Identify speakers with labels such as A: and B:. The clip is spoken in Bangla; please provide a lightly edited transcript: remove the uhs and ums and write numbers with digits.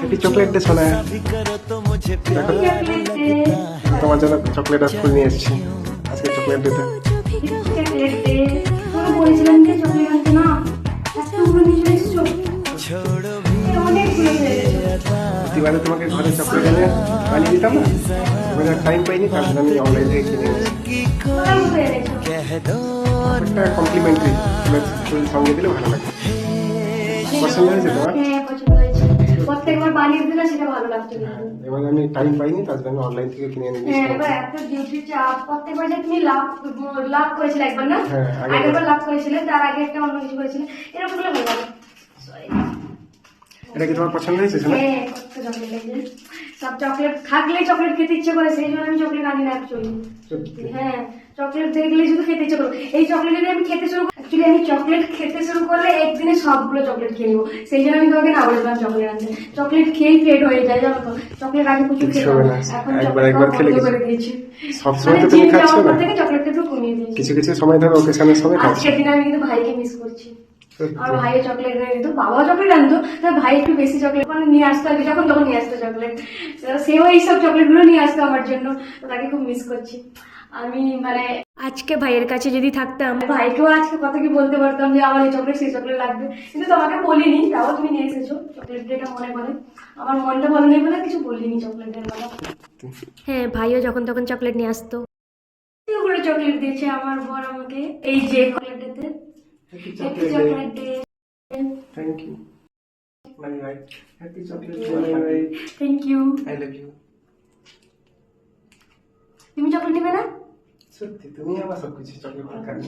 A: হ্যাপি চকলেট ডে সোনা। দেখো তোমার জন্য চকলেট আর ফুল নিয়ে এসেছি আজকে চকলেট ডেতে।
B: চকলেট ডে বলেছিলাম যে চকলেট আনতে না, এতগুলো নিয়ে এসেছো, অনেকগুলো হয়ে গেছে।
A: প্রতিবারে তোমাকে ঘরে চকলেট এনে বানিয়ে দিতাম না, এবার টাইম পাইনি, তার জন্য আমি অনলাইন থেকে কিনে এনেছি।
B: কতগুলো হয়ে গেছে?
A: একটা কমপ্লিমেন্টারি ফুল সঙ্গে দিলে ভালো লাগে। পছন্দ হয়েছে তোমার?
B: হ্যাঁ পছন্দ হয়েছে, প্রত্যেকবার বানিয়ে দিলে সেটা ভালো লাগতো কিন্তু।
A: এবার আমি টাইম পাইনি, তার জন্য আমি অনলাইন থেকে কিনে এনে
B: হ্যাঁ
A: দিয়েছি।
B: এবার এত ডিউটি চাপ, প্রত্যেকবার যে তুমি লাভ লাভ করেছিলে একবার না,
A: হ্যাঁ, আগের
B: আগেরবার লাভ করেছিলে, তার আগে একটা অন্য কিছু করেছিলে, এরকম হলে ভালো লাগে।
A: এটা কি তোমার পছন্দ হয়েছে সোনা?
B: হ্যাঁ কত চকলেট লাগে, সব চকলেট থাকলে চকলেট খেতে ইচ্ছে করে, সেই জন্য আমি চকলেট আনি না অ্যাকচুয়ালি।
A: সত্যি?
B: হ্যাঁ চকলেট দেখলে শুধু খেতে ইচ্ছে করো। এই চকলেট যদি আমি খেতে শুরু, অ্যাকচুয়ালি আমি চকলেট খেতে শুরু করলে একদিনে সবগুলো চকলেট খেয়ে নেবো, সেই জন্য আমি তোমাকে না বলেছিলাম চকলেট আনতে। চকলেট খেয়েই পেট হয়ে যায় জানো তো, চকলেট আগে প্রচুর
A: কিচ্ছু
B: খেতাম,
A: হবে না,
B: এখন
A: একবার
B: চকলেট
A: খেলে
B: বন্ধ
A: কিছু
B: করে দিয়েছি।
A: সবসময় তো তুমি
B: জিম
A: খাচ্ছ
B: যাওয়ার পর
A: না,
B: থেকে চকলেটটা একটু কমিয়ে দিয়েছি।
A: কিছু কিছু সময় ধরো ওকেশনের সময় খাচ্ছ।
B: আজকের দিনে আমি কিন্তু ভাইকে মিস করছি।
A: সত্যি?
B: আর ভাইয়ের চকলেট এনে দিত, বাবাও চকলেট আনতো, তার ভাই একটু বেশি চকলেট মানে নিয়ে আসতো আগে, যখন তখন নিয়ে আসতো চকলেট, সেও এইসব চকলেট গুলো নিয়ে আসতো আমার জন্য, তো তাকে খুব মিস করছি আমি। মানে আজকে ভাইয়ের কাছে যদি থাকতাম, ভাইকেও আজকে কথা কি বলতে পারতাম যে আমার এই চকলেট সেই চকলেট লাগবে, কিন্তু তোমাকে বলিনি, তাও তুমি নিয়ে এসেছো চকলেট ডেটা মনে করে। আমার মনটা ভালো নেই বলে কিছু বলিনি চকলেটের কথা। হ্যাঁ ভাইও যখন তখন চকলেট নিয়ে আসতো, এগুলো চকলেট দিয়েছে আমার বর আমাকে, এই যে চকলেটেতে
A: happy
B: happy
A: chocolate day.
B: Chocolate day.
A: Thank you my ভাই, হ্যাপি চকলেট ডে মাই ভাই,
B: thank you.
A: I love you.
B: তুমি চকলেট নেবে না?
A: সত্যি তুমি আমার সবকিছু চকলেট খাচ্ছ।